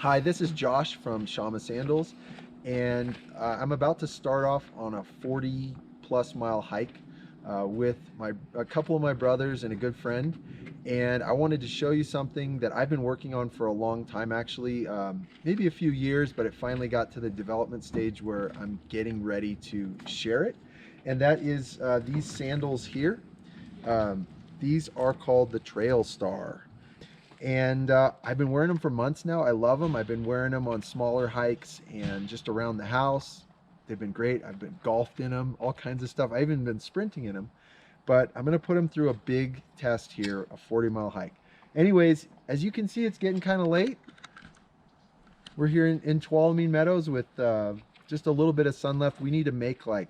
Hi, this is Josh from Shamma Sandals, and I'm about to start off on a 40+ mile hike with a couple of my brothers and a good friend. And I wanted to show you something that I've been working on for a long time, actually, maybe a few years, but it finally got to the development stage where I'm getting ready to share it. And that is these sandals here. These are called the Trail Star. And I've been wearing them for months now. I love them. I've been wearing them on smaller hikes and just around the house. They've been great. I've been golfed in them, all kinds of stuff. I've even been sprinting in them. But I'm going to put them through a big test here, a 40-mile hike. Anyways, as you can see, it's getting kind of late. We're here in Tuolumne Meadows with just a little bit of sun left. We need to make like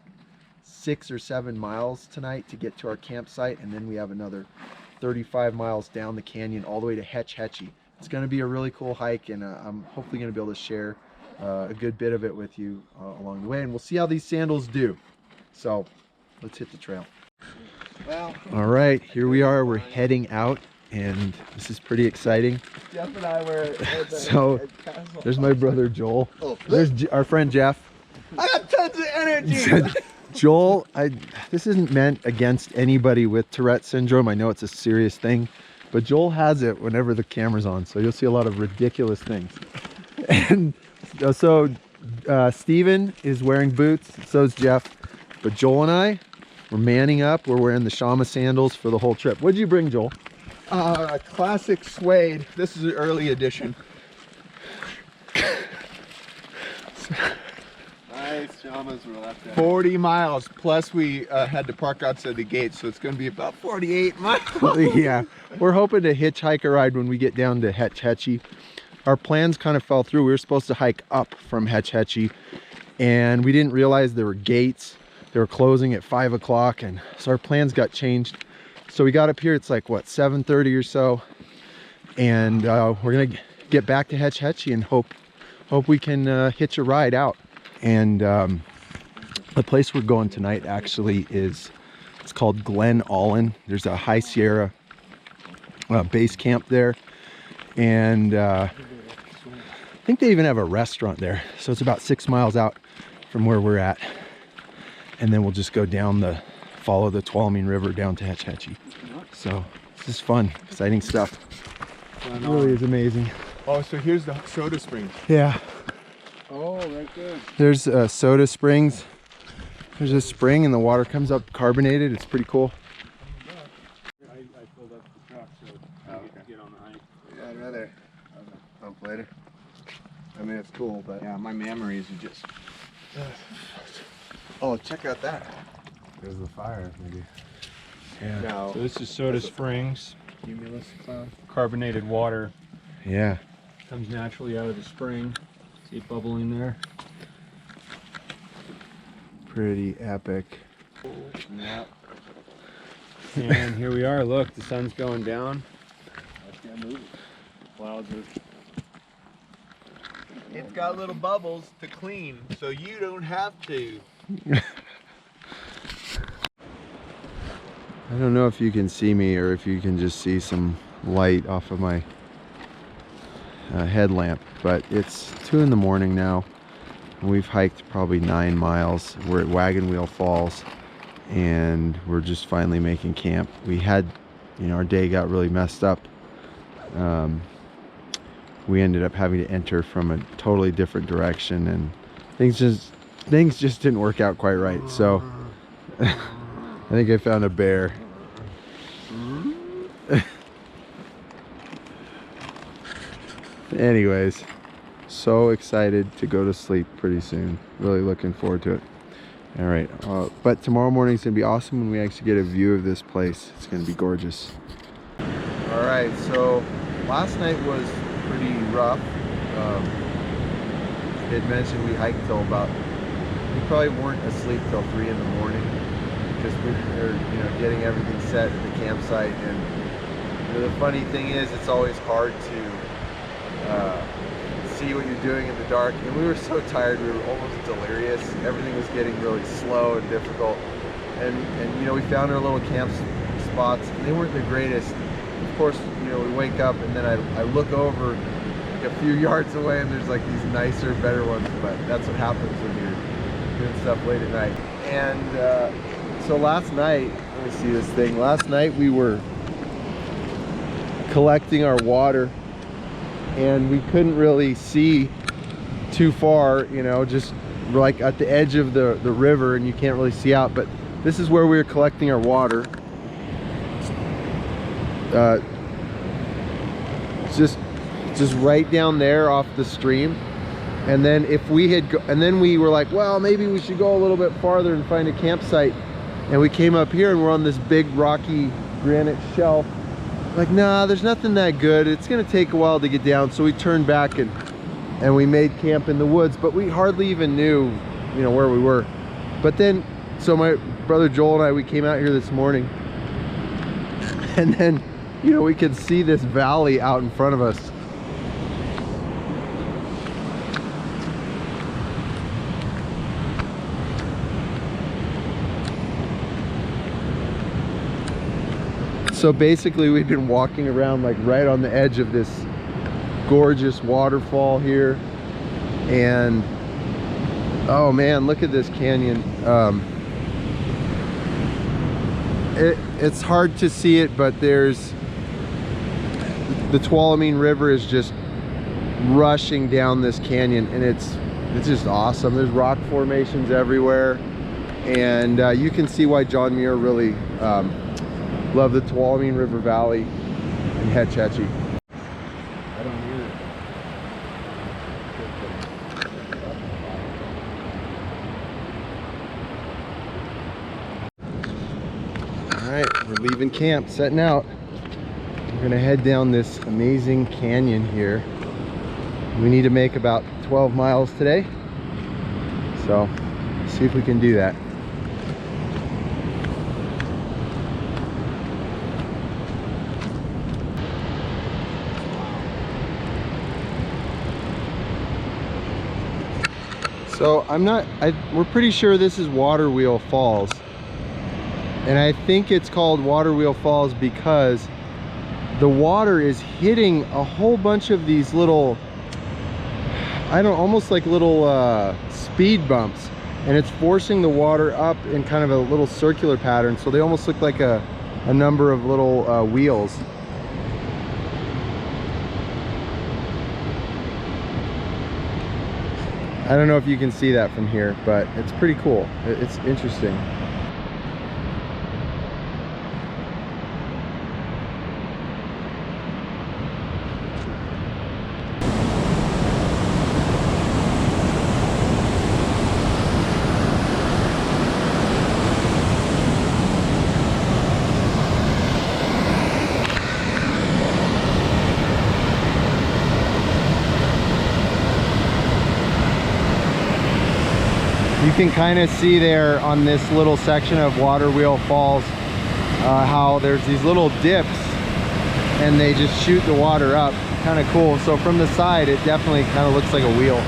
6 or 7 miles tonight to get to our campsite, and then we have another 35 miles down the canyon all the way to Hetchy. It's going to be a really cool hike, and I'm hopefully going to be able to share a good bit of it with you along the way, and we'll see how these sandals do. So let's hit the trail. Well, all right, here we are. We're heading out, and this is pretty exciting. Jeff and I were at so there's my brother Joel. Oh, there's our friend Jeff. I got tons of energy. Joel, this isn't meant against anybody with Tourette syndrome. I know it's a serious thing, but Joel has it whenever the camera's on, so you'll see a lot of ridiculous things. And so Steven is wearing boots, so is Jeff, but Joel and I, we're manning up. We're wearing the Shamma sandals for the whole trip. What did you bring, Joel? A classic suede. This is an early edition. Nice Shammas were left there. 40 miles, plus we had to park outside the gate, so it's going to be about 48 miles. Yeah, we're hoping to hitchhike a ride when we get down to Hetchy. Our plans kind of fell through. We were supposed to hike up from Hetchy, and we didn't realize there were gates. They were closing at 5 o'clock, and so our plans got changed. So we got up here, it's like, what, 7:30 or so, and we're going to get back to Hetchy and hope we can hitch a ride out. And the place we're going tonight actually it's called Glen Allen. There's a High Sierra base camp there, and I think they even have a restaurant there. So it's about 6 miles out from where we're at, and then we'll just go down follow the Tuolumne River down to Hetchy. So this is fun, exciting stuff. It really is amazing. Oh, so here's the soda springs. Yeah. Oh, right there. There's soda springs. There's a spring and the water comes up carbonated. It's pretty cool. I filled up the truck so I can get on the hike. Yeah, I'd rather pump later. I mean, it's cool, but Yeah, my memories are just... Oh, check out that. There's the fire, maybe. Yeah. No. So this is Soda Springs. Cumulus cloud. Carbonated water Yeah. comes naturally out of the spring. See it bubbling there. Pretty epic. Yeah. And here we are. Look, the sun's going down. Let's get moving. Clouds are... It's got little bubbles to clean, so you don't have to. I don't know if you can see me or if you can just see some light off of my headlamp, but it's 2 in the morning now. We've hiked probably 9 miles. We're at Wagon Wheel Falls, and we're just finally making camp. We had, our day got really messed up. We ended up having to enter from a totally different direction, and things just didn't work out quite right. So I think I found a bear. Anyways, so excited to go to sleep pretty soon. Really looking forward to it. All right, but tomorrow morning is gonna be awesome when we actually get a view of this place. It's gonna be gorgeous. All right, so last night was pretty rough. I had mentioned we hiked till we probably weren't asleep till 3 in the morning because we were getting everything set at the campsite. And the funny thing is, it's always hard to see what you're doing in the dark, and we were so tired we were almost delirious. Everything was getting really slow and difficult, and we found our little camp spots, and they weren't the greatest. Of course, we wake up, and then I look over like a few yards away, and there's like these nicer, better ones. But that's what happens when you're doing stuff late at night. And so last night, let me see this thing. Last night we were collecting our water, and we couldn't really see too far, you know, just like at the edge of the river, and you can't really see out. But this is where we were collecting our water. Just right down there off the stream. And then if we had and then we were like, well, maybe we should go a little bit farther and find a campsite. And we came up here and we're on this big rocky granite shelf. Like, nah, there's nothing that good. It's gonna take a while to get down. So we turned back and we made camp in the woods, but we hardly even knew, you know, where we were. But then, so my brother Joel and I, we came out here this morning, and then, you know, we could see this valley out in front of us. So basically we've been walking around like right on the edge of this gorgeous waterfall here, and oh man, look at this canyon. It's hard to see it, but there's the Tuolumne River is just rushing down this canyon, and it's just awesome. There's rock formations everywhere, and you can see why John Muir really loved the Tuolumne River Valley and Hetchy. I don't hear it. All right, we're leaving camp, setting out. We're gonna head down this amazing canyon here. We need to make about 12 miles today, so see if we can do that. So we're pretty sure this is Water Wheel Falls. And I think it's called Water Wheel Falls because the water is hitting a whole bunch of these little, almost like little speed bumps. And it's forcing the water up in kind of a little circular pattern. So they almost look like a number of little wheels. I don't know if you can see that from here, but it's pretty cool. It's interesting. You can kind of see there on this little section of Water Wheel Falls how there's these little dips and they just shoot the water up. Kind of cool. So from the side it definitely kind of looks like a wheel.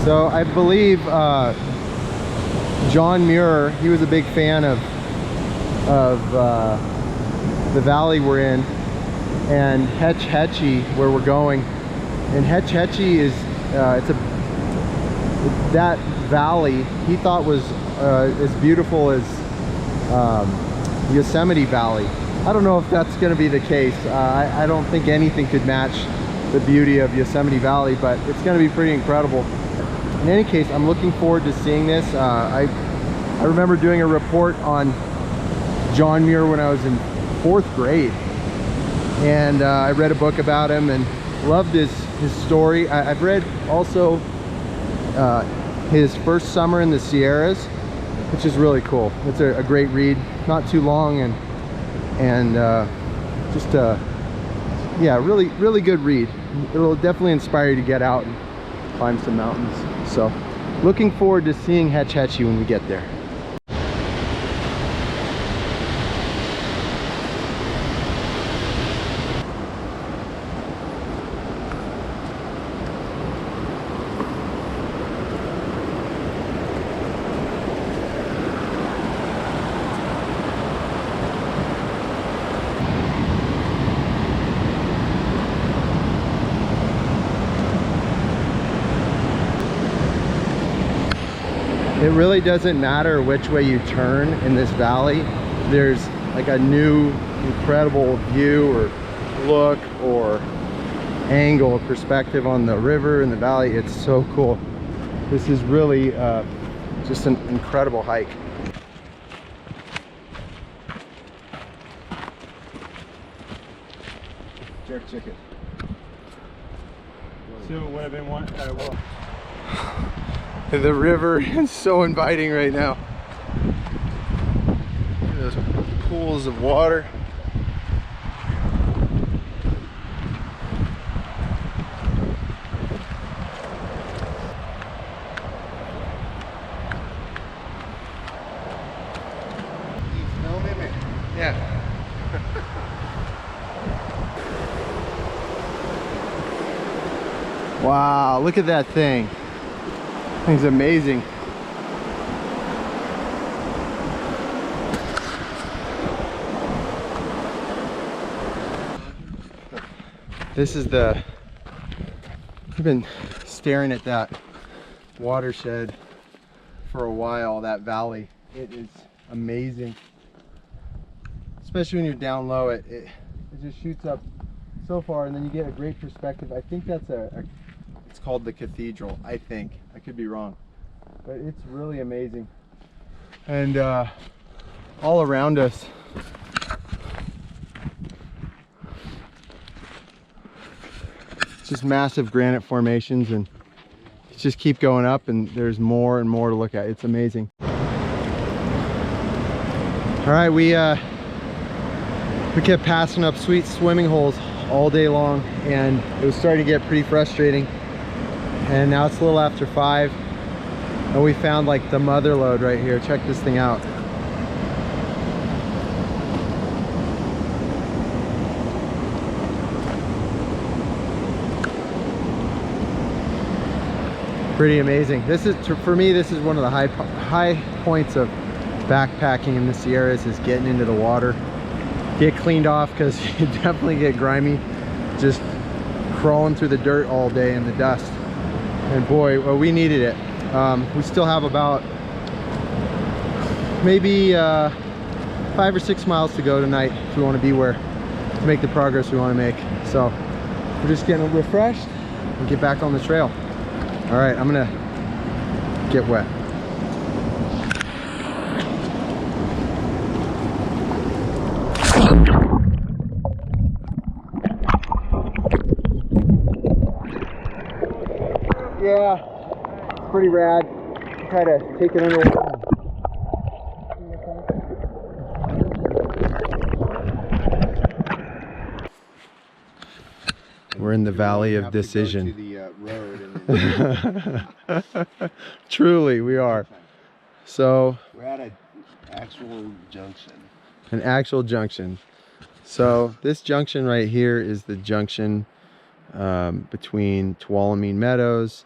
So I believe John Muir, he was a big fan of the valley we're in, and Hetchy, where we're going. And Hetchy is that valley he thought was as beautiful as Yosemite Valley. I don't know if that's going to be the case. I don't think anything could match the beauty of Yosemite Valley, but it's going to be pretty incredible. In any case, I'm looking forward to seeing this. I remember doing a report on John Muir when I was in 4th grade, and I read a book about him and loved his story. I've read also his first summer in the Sierras, which is really cool. It's a great read, not too long, and just yeah, really good read. It'll definitely inspire you to get out and climb some mountains. So looking forward to seeing Hetchy when we get there. It really doesn't matter which way you turn in this valley. There's like a new incredible view or look or angle or perspective on the river and the valley. It's so cool. This is really just an incredible hike. Jerk chicken. So it would have been one. The river is so inviting right now. Look at those pools of water. Yeah. Wow, look at that thing. Thing's amazing. This is the, I've been staring at that watershed for a while, that valley. It is amazing. Especially when you're down low, it just shoots up so far, and then you get a great perspective. I think that's it's called the Cathedral, I think. I could be wrong, but it's really amazing. And all around us, it's just massive granite formations, and just keep going up, and there's more and more to look at. It's amazing. All right, we kept passing up sweet swimming holes all day long, and it was starting to get pretty frustrating. And now it's a little after 5, and we found like the mother lode right here. Check this thing out. Pretty amazing. This is, for me, this is one of the high points of backpacking in the Sierras, is getting into the water. Get cleaned off, because you definitely get grimy just crawling through the dirt all day in the dust. And boy, well, we needed it. We still have about maybe 5 or 6 miles to go tonight if we want to be where to make the progress we want to make. So we're just getting refreshed and get back on the trail. All right, I'm gonna get wet. Yeah, it's pretty rad. Try to take it under. We're in the valley of decision. Truly, we are. So we're at an actual junction. An actual junction. So this junction right here is the junction between Tuolumne Meadows,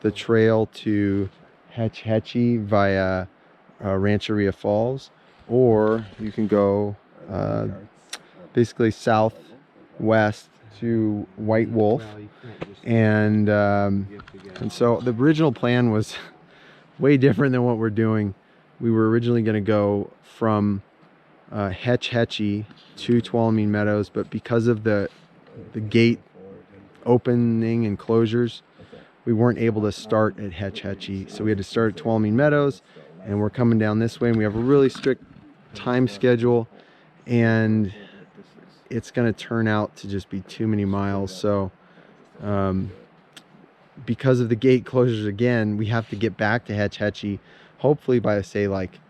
the trail to Hetchy via Rancheria Falls, or you can go basically southwest to White Wolf. And so the original plan was way different than what we're doing. We were originally going to go from Hetchy to Tuolumne Meadows, but because of the gate opening and closures, we weren't able to start at Hetchy, so we had to start at Tuolumne Meadows, and we're coming down this way, and we have a really strict time schedule, and it's going to turn out to just be too many miles. So because of the gate closures again, we have to get back to Hetchy hopefully by, say, like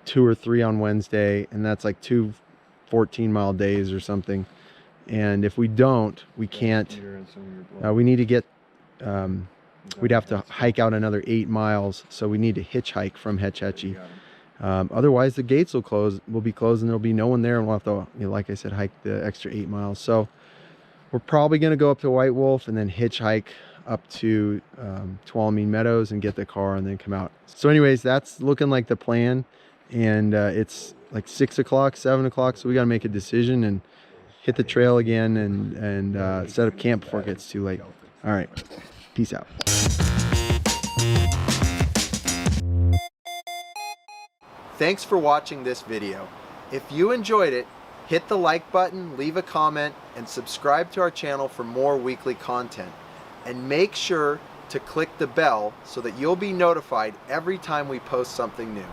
2 or 3 on Wednesday, and that's like 2 14-mile days or something. And if we don't, we can't, we need to get, we'd have to hike out another 8 miles, so we need to hitchhike from Hetchy. Otherwise the gates will be closed, and there'll be no one there, and we'll have to, you know, like I said, hike the extra 8 miles. So we're probably going to go up to White Wolf and then hitchhike up to Tuolumne Meadows and get the car and then come out. So anyways, that's looking like the plan, and it's like 6 o'clock, 7 o'clock, so we got to make a decision and hit the trail again and set up camp before it gets too late. All right, peace out. Thanks for watching this video. If you enjoyed it, hit the like button, leave a comment, and subscribe to our channel for more weekly content. And make sure to click the bell so that you'll be notified every time we post something new.